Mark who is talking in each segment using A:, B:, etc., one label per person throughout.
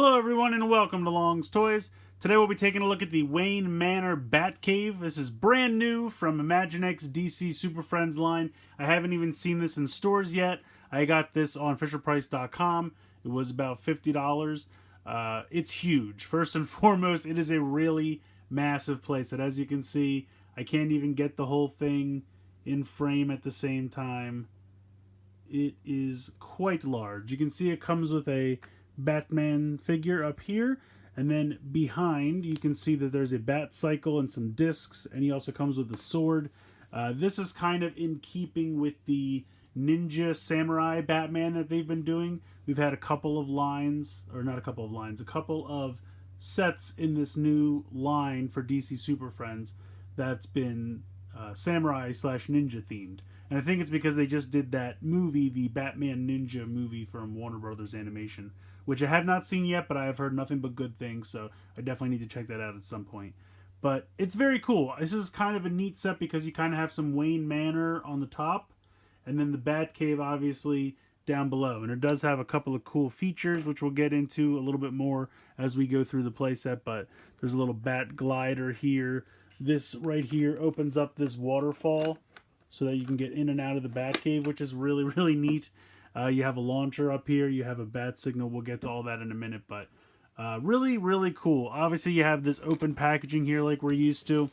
A: Hello everyone and welcome to Long's Toys. Today we'll be taking a look at the Wayne Manor Batcave. This is brand new from Imaginext DC Super Friends line. I haven't even seen this in stores yet. I got this on FisherPrice.com. It was about $50. It's huge. First and foremost, it is a really massive playset. As you can see, I can't even get the whole thing in frame at the same time. It is quite large. You can see it comes with a Batman figure up here, and then behind you can see that there's a bat cycle and some discs, and he also comes with a sword. This is kind of in keeping with the ninja samurai Batman that they've been doing. We've had a couple of lines, or not a couple of lines, a couple of sets in this new line for DC Super Friends that's been samurai slash ninja themed. And I think it's because they just did that movie, the Batman Ninja movie from Warner Brothers Animation, which I have not seen yet, but I have heard nothing but good things, so I definitely need to check that out at some point. But it's very cool. This is kind of a neat set because you kind of have some Wayne Manor on the top, and then the Batcave obviously down below. And it does have a couple of cool features, which we'll get into a little bit more as we go through the playset, but there's a little bat glider here. This right here opens up this waterfall so that you can get in and out of the Batcave, which is really, really neat. You have a launcher up here. You have a bat signal. We'll get to all that in a minute, but really, really cool. Obviously, you have this open packaging here like we're used to.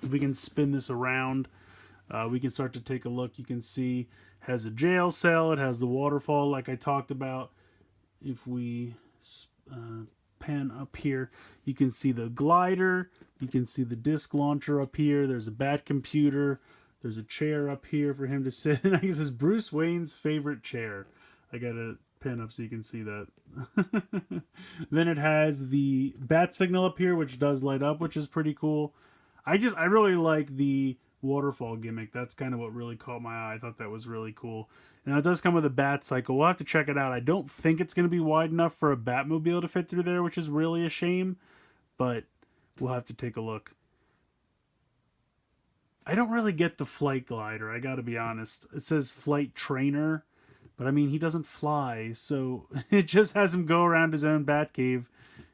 A: If we can spin this around, we can start to take a look. You can see it has a jail cell. It has the waterfall like I talked about. If we pan up here, you can see the glider. You can see the disc launcher up here. There's a bat computer. There's a chair up here for him to sit in. I guess it's Bruce Wayne's favorite chair. I got a pin up so you can see that. Then it has the bat signal up here, which does light up, which is pretty cool. I really like the waterfall gimmick. That's kind of what really caught my eye. I thought that was really cool. And it does come with a bat cycle. We'll have to check it out. I don't think it's going to be wide enough for a Batmobile to fit through there, which is really a shame. But we'll have to take a look. I don't really get the flight glider, I gotta be honest. It says flight trainer, but I mean, he doesn't fly, so it just has him go around his own Batcave.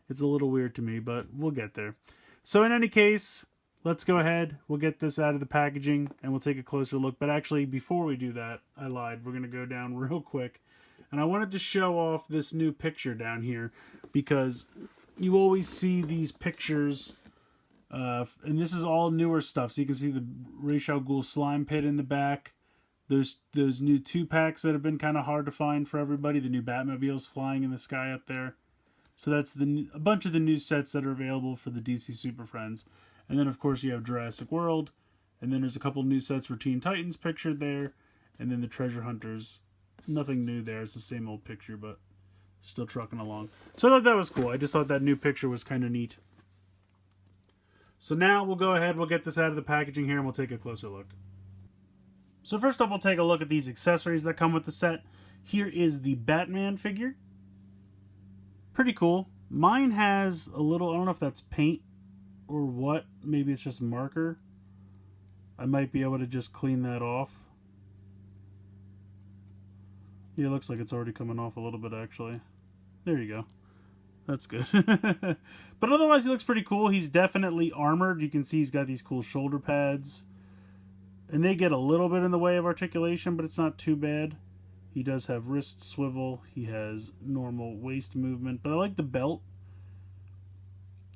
A: It's a little weird to me, but we'll get there. So in any case, let's go ahead. We'll get this out of the packaging, and we'll take a closer look. But actually, before we do that, I lied. We're going to go down real quick. And I wanted to show off this new picture down here, because you always see these pictures. And this is all newer stuff. So you can see the Ra's al Ghul slime pit in the back. Those new 2-packs that have been kind of hard to find for everybody. The new Batmobiles flying in the sky up there. So that's a bunch of the new sets that are available for the DC Super Friends. And then, of course, you have Jurassic World. And then there's a couple new sets for Teen Titans pictured there. And then the Treasure Hunters. Nothing new there. It's the same old picture, but still trucking along. So I thought that was cool. I just thought that new picture was kind of neat. So now we'll go ahead, we'll get this out of the packaging here, and we'll take a closer look. So first up, we'll take a look at these accessories that come with the set. Here is the Batman figure. Pretty cool. Mine has a little, I don't know if that's paint or what. Maybe it's just marker. I might be able to just clean that off. Yeah, it looks like it's already coming off a little bit, actually. There you go. That's good. But otherwise, he looks pretty cool. He's definitely armored. You can see he's got these cool shoulder pads. And they get a little bit in the way of articulation, but it's not too bad. He does have wrist swivel. He has normal waist movement. But I like the belt.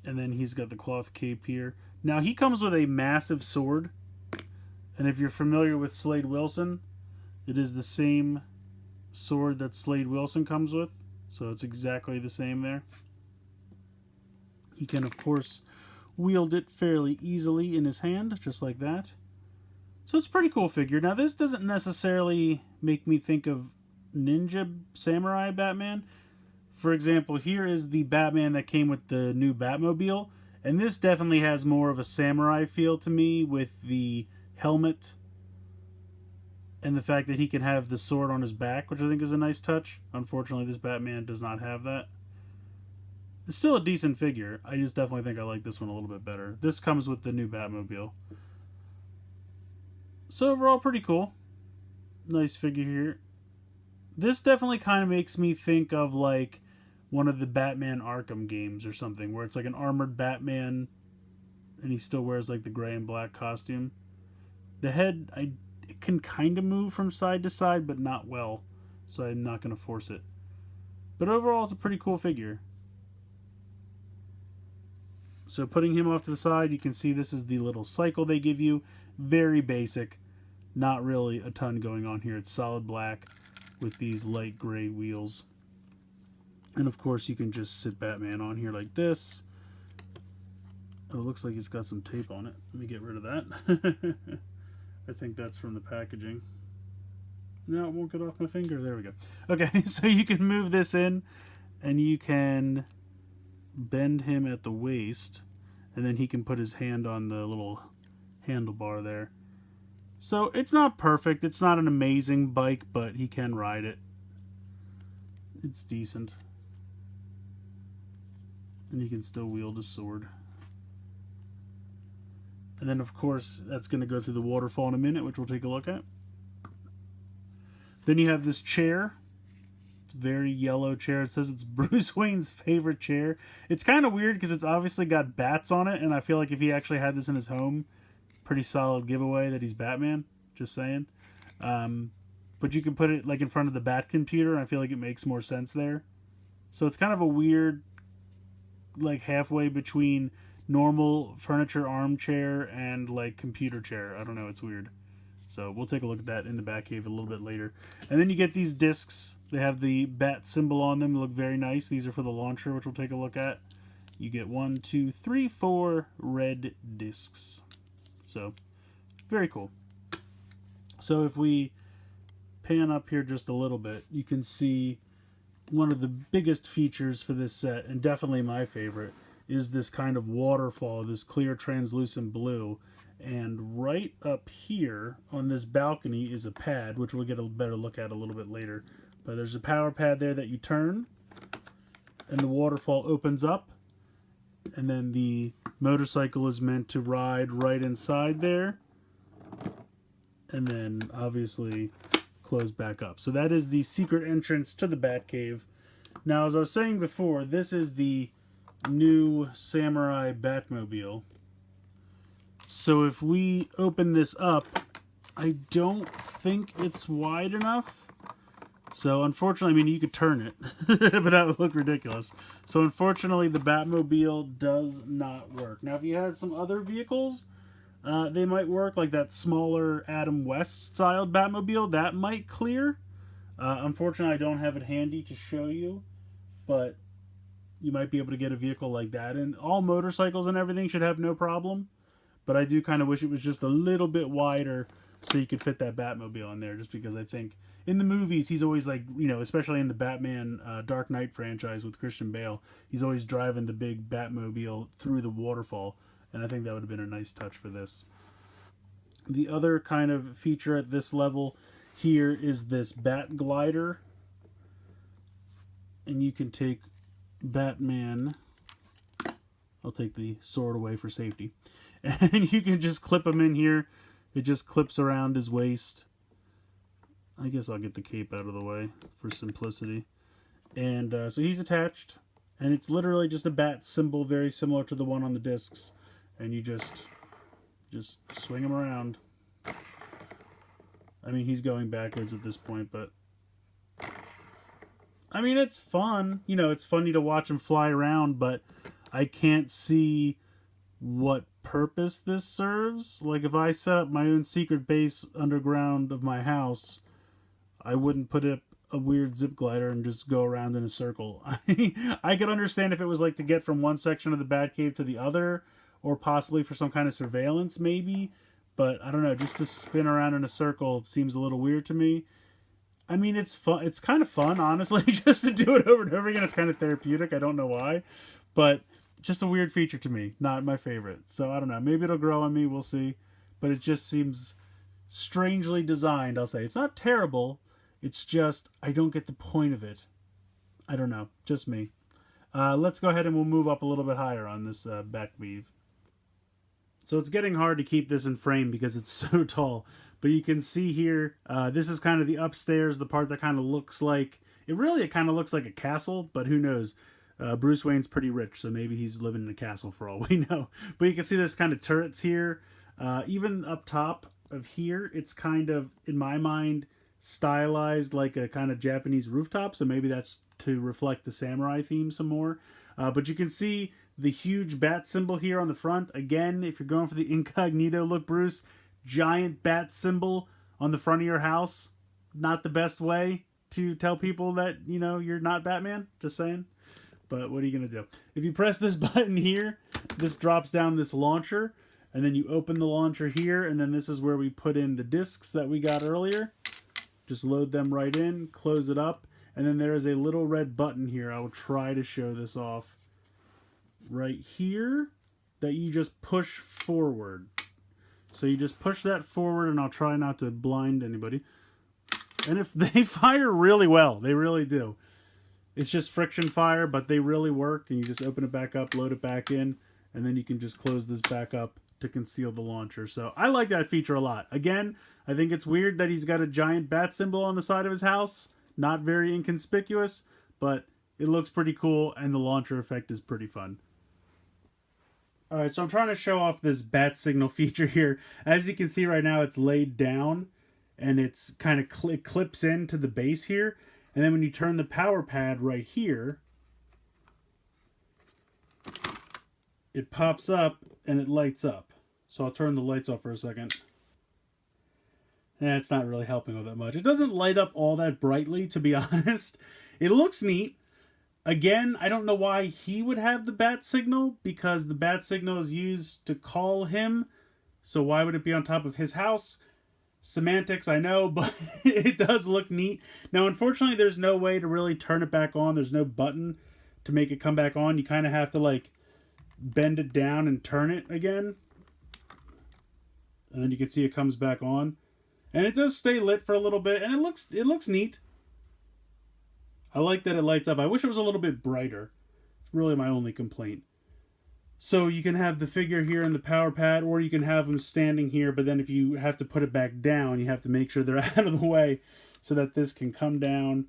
A: And then he's got the cloth cape here. Now, he comes with a massive sword. And if you're familiar with Slade Wilson, it is the same sword that Slade Wilson comes with. So it's exactly the same there. He can, of course, wield it fairly easily in his hand, just like that. So it's a pretty cool figure. Now, this doesn't necessarily make me think of Ninja Samurai Batman. For example, here is the Batman that came with the new Batmobile. And this definitely has more of a samurai feel to me with the helmet and the fact that he can have the sword on his back, which I think is a nice touch. Unfortunately, this Batman does not have that. It's still a decent figure. I just definitely think I like this one a little bit better. This comes with the new Batmobile. So overall, pretty cool. Nice figure here. This definitely kind of makes me think of like one of the Batman Arkham games or something, where it's like an armored Batman and he still wears like the gray and black costume. The head, it can kind of move from side to side, but not well, so I'm not going to force it. But overall, it's a pretty cool figure. So putting him off to the side, you can see this is the little cycle they give you. Very basic. Not really a ton going on here. It's solid black with these light gray wheels. And of course, you can just sit Batman on here like this. Oh, it looks like it's got some tape on it. Let me get rid of that. I think that's from the packaging. No, it won't get off my finger. There we go. Okay, so you can move this in, and you can bend him at the waist, and then he can put his hand on the little handlebar there. So it's not perfect. It's not an amazing bike, but he can ride it. It's decent. And he can still wield a sword. And then, of course, that's going to go through the waterfall in a minute, which we'll take a look at. Then you have this chair. Very yellow chair. It says it's Bruce Wayne's favorite chair. It's kind of weird because it's obviously got bats on it, and I feel like if he actually had this in his home, pretty solid giveaway that he's Batman. Just saying. But you can put it like in front of the Bat computer, and I feel like it makes more sense there. So it's kind of a weird, like halfway between normal furniture armchair and like computer chair. I don't know. It's weird. So we'll take a look at that in the Batcave a little bit later. And then you get these discs. They have the bat symbol on them. They look very nice. These are for the launcher, which we'll take a look at. You get 1, 2, 3, 4 red discs. So, very cool. So if we pan up here just a little bit, you can see one of the biggest features for this set, and definitely my favorite, is this kind of waterfall, this clear translucent blue. And right up here on this balcony is a pad, which we'll get a better look at a little bit later. But there's a power pad there that you turn, and the waterfall opens up. And then the motorcycle is meant to ride right inside there. And then, obviously, close back up. So that is the secret entrance to the Batcave. Now, as I was saying before, this is the new Samurai Batmobile. So if we open this up, I don't think it's wide enough. So unfortunately, I mean, you could turn it, but that would look ridiculous. So unfortunately, the Batmobile does not work. Now, if you had some other vehicles, they might work, like that smaller Adam West styled Batmobile, that might clear. Unfortunately, I don't have it handy to show you, but you might be able to get a vehicle like that. And all motorcycles and everything should have no problem. But I do kind of wish it was just a little bit wider so you could fit that Batmobile in there, just because I think in the movies he's always like, you know, especially in the Batman Dark Knight franchise with Christian Bale, he's always driving the big Batmobile through the waterfall, and I think that would have been a nice touch for this. The other kind of feature at this level here is this Bat Glider, and you can take Batman, I'll take the sword away for safety, and you can just clip him in here. It just clips around his waist. I guess I'll get the cape out of the way for simplicity. And so he's attached, and it's literally just a bat symbol, very similar to the one on the discs. And you just swing him around. I mean, he's going backwards at this point, but I mean, it's fun. You know, it's funny to watch him fly around, but I can't see what purpose this serves. Like, if I set up my own secret base underground of my house, I wouldn't put up a weird zip glider and just go around in a circle. I could understand if it was like to get from one section of the Batcave to the other, or possibly for some kind of surveillance maybe, but I don't know, just to spin around in a circle seems a little weird to me. I mean, it's fun. It's kind of fun, honestly, just to do it over and over again. It's kind of therapeutic. I don't know why, but just a weird feature to me. Not my favorite. So I don't know. Maybe it'll grow on me. We'll see. But it just seems strangely designed, I'll say. It's not terrible. It's just, I don't get the point of it. I don't know. Just me. Let's go ahead and we'll move up a little bit higher on this Batcave. So it's getting hard to keep this in frame because it's so tall. But you can see here, this is kind of the upstairs, the part that kind of looks like It kind of looks like a castle, but who knows? Bruce Wayne's pretty rich, so maybe he's living in a castle for all we know. But you can see there's kind of turrets here. Even up top of here, it's kind of, in my mind, stylized like a kind of Japanese rooftop, so maybe that's to reflect the samurai theme some more. But you can see the huge bat symbol here on the front. Again, if you're going for the incognito look, Bruce, giant bat symbol on the front of your house. Not the best way to tell people that, you know, you're not Batman. Just saying. But what are you going to do? If you press this button here, this drops down this launcher. And then you open the launcher here. And then this is where we put in the discs that we got earlier. Just load them right in. Close it up. And then there is a little red button here. I will try to show this off right here. That you just push forward. So you just push that forward. And I'll try not to blind anybody. And if they fire really well. They really do. It's just friction fire, but they really work. And you just open it back up, load it back in, and then you can just close this back up to conceal the launcher. So I like that feature a lot. Again, I think it's weird that he's got a giant bat symbol on the side of his house. Not very inconspicuous, but it looks pretty cool, and the launcher effect is pretty fun. Alright, so I'm trying to show off this bat signal feature here. As you can see right now, it's laid down, and it's kind of clips into the base here. And then when you turn the power pad right here, it pops up and it lights up. So I'll turn the lights off for a second. It's not really helping all that much. It doesn't light up all that brightly, to be honest. It looks neat. Again, I don't know why he would have the bat signal, because the bat signal is used to call him. So why would it be on top of his house? Semantics, I know, but it does look neat. Now, unfortunately, there's no way to really turn it back on. There's no button to make it come back on. You kind of have to, like, bend it down and turn it again. And then you can see it comes back on. And it does stay lit for a little bit, and it looks neat. I like that it lights up. I wish it was a little bit brighter. It's really my only complaint. So you can have the figure here in the power pad, or you can have them standing here, but then if you have to put it back down, you have to make sure they're out of the way so that this can come down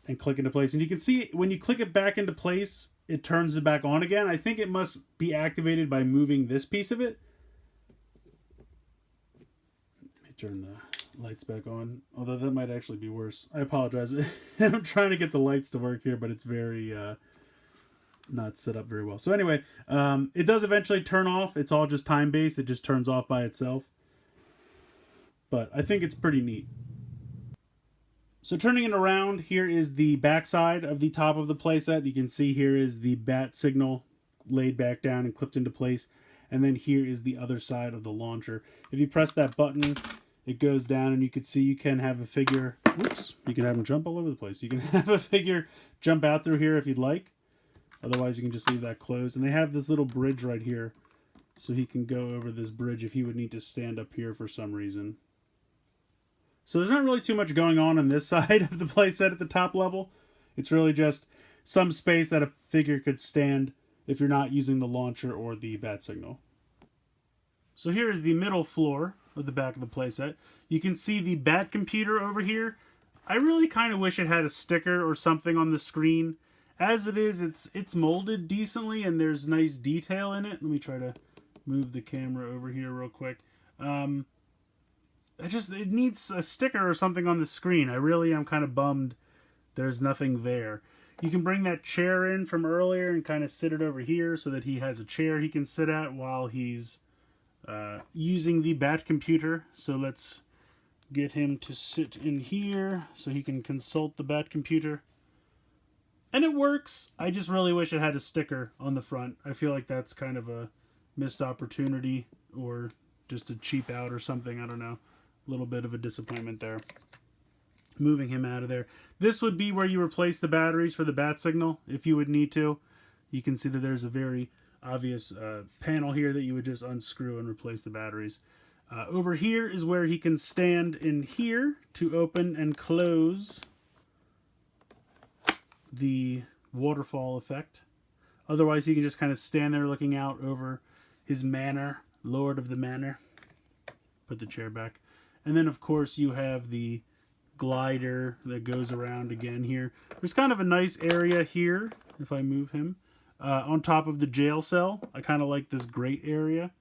A: and click into place. And you can see when you click it back into place, it turns it back on again. I think it must be activated by moving this piece of it. Let me turn the lights back on, although that might actually be worse. I apologize. I'm trying to get the lights to work here, but it's very... not set up very well. So anyway, it does eventually turn off. It's all just time-based. It just turns off by itself. But I think it's pretty neat. So turning it around, here is the backside of the top of the playset. You can see here is the bat signal laid back down and clipped into place. And then here is the other side of the launcher. If you press that button, it goes down, and you can see you can have a figure... Whoops! You can have them jump all over the place. You can have a figure jump out through here if you'd like. Otherwise, you can just leave that closed. And they have this little bridge right here, so he can go over this bridge if he would need to stand up here for some reason. So there's not really too much going on this side of the playset at the top level. It's really just some space that a figure could stand if you're not using the launcher or the bat signal. So here is the middle floor of the back of the playset. You can see the bat computer over here. I really kind of wish it had a sticker or something on the screen. As it is, it's molded decently, and there's nice detail in it. Let me try to move the camera over here real quick. It needs a sticker or something on the screen. I really am kind of bummed there's nothing there. You can bring that chair in from earlier and kind of sit it over here so that he has a chair he can sit at while he's using the bat computer. So let's get him to sit in here so he can consult the bat computer. And it works. I just really wish it had a sticker on the front. I feel like that's kind of a missed opportunity, or just a cheap out or something. I don't know. A little bit of a disappointment there. Moving him out of there. This would be where you replace the batteries for the bat signal if you would need to. You can see that there's a very obvious panel here that you would just unscrew and replace the batteries. Over here is where he can stand in here to open and close the waterfall effect. Otherwise, he can just kind of stand there looking out over his manor, Lord of the Manor. Put the chair back. And then, of course, you have the glider that goes around again here. There's kind of a nice area here, if I move him, on top of the jail cell. I kind of like this grate area.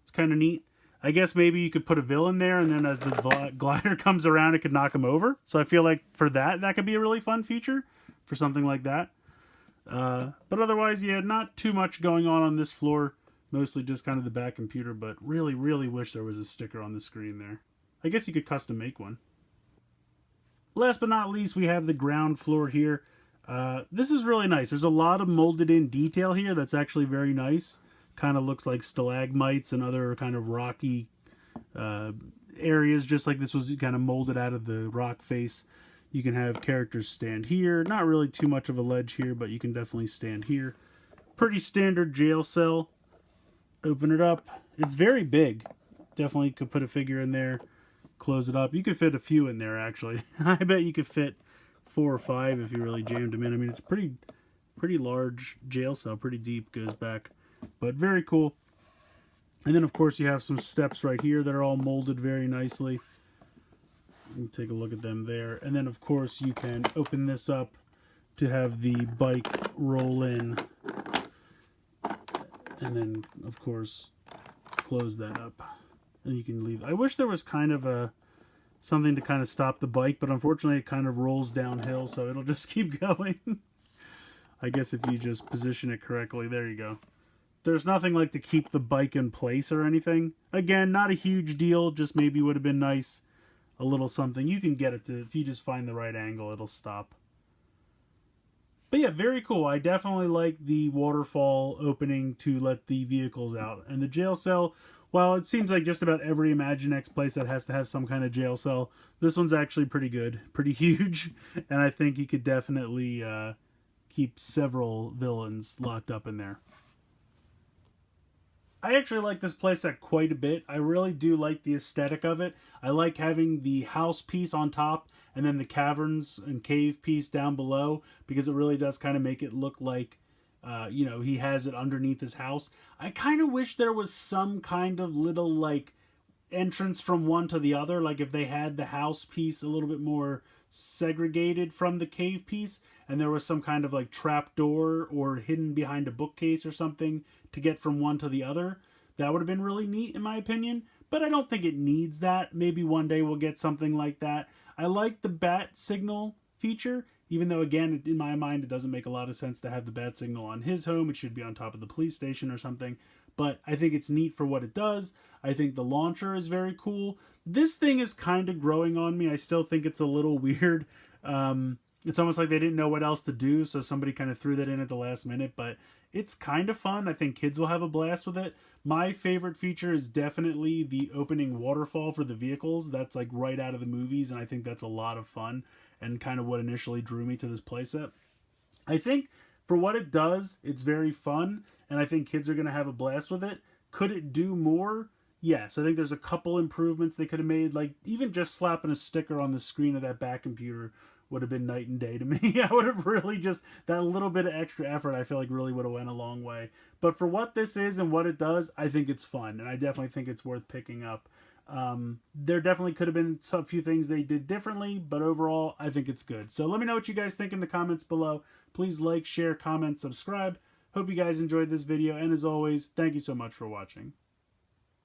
A: It's kind of neat. I guess maybe you could put a villain there, and then as the glider comes around, it could knock him over. So I feel like for that could be a really fun feature for something like that. But otherwise, yeah, not too much going on this floor. Mostly just kind of the back computer, but really, really wish there was a sticker on the screen there. I guess you could custom make one. Last but not least, we have the ground floor here. This is really nice. There's a lot of molded in detail here that's actually very nice. Kind of looks like stalagmites and other kind of rocky areas, just like this was kind of molded out of the rock face. You can have characters stand here. Not really too much of a ledge here, but you can definitely stand here. Pretty standard jail cell. Open it up. It's very big. Definitely could put a figure in there. Close it up. You could fit a few in there, actually. I bet you could fit 4 or 5 if you really jammed them in. I mean, it's a pretty large jail cell. Pretty deep, goes back. But very cool. And then, of course, you have some steps right here that are all molded very nicely. You can take a look at them there. And then, of course, you can open this up to have the bike roll in. And then, of course, close that up. And you can leave. I wish there was kind of something to kind of stop the bike, but unfortunately it kind of rolls downhill, so it'll just keep going. I guess if you just position it correctly, there you go. There's nothing like to keep the bike in place or anything. Again, not a huge deal, just maybe would have been nice. A little something. You can get it to, if you just find the right angle, it'll stop. But yeah, very cool. I definitely like the waterfall opening to let the vehicles out. And the jail cell, while it seems like just about every Imaginext place that has to have some kind of jail cell, this one's actually pretty good, pretty huge. And I think you could definitely keep several villains locked up in there. I actually like this playset quite a bit. I really do like the aesthetic of it. I like having the house piece on top and then the caverns and cave piece down below, because it really does kind of make it look like, you know, he has it underneath his house. I kind of wish there was some kind of little, like, entrance from one to the other. Like, if they had the house piece a little bit more segregated from the cave piece, and there was some kind of, like, trap door or hidden behind a bookcase or something to get from one to the other. That would have been really neat, in my opinion. But I don't think it needs that. Maybe one day we'll get something like that. I like the bat signal feature, even though, again, in my mind, it doesn't make a lot of sense to have the bat signal on his home. It should be on top of the police station or something. But I think it's neat for what it does. I think the launcher is very cool. This thing is kind of growing on me. I still think it's a little weird. It's almost like they didn't know what else to do, so somebody kind of threw that in at the last minute. But it's kind of fun. I think kids will have a blast with it. My favorite feature is definitely the opening waterfall for the vehicles. That's like right out of the movies, and I think that's a lot of fun and kind of what initially drew me to this playset. I think for what it does, it's very fun, and I think kids are going to have a blast with it. Could it do more? Yes, I think there's a couple improvements they could have made, like even just slapping a sticker on the screen of that back computer would have been night and day to me. I would have really just, that little bit of extra effort, I feel like really would have went a long way. But for what this is and what it does, I think it's fun, and I definitely think it's worth picking up. There definitely could have been a few things they did differently, but overall, I think it's good. So let me know what you guys think in the comments below. Please like, share, comment, subscribe. Hope you guys enjoyed this video, and as always, thank you so much for watching.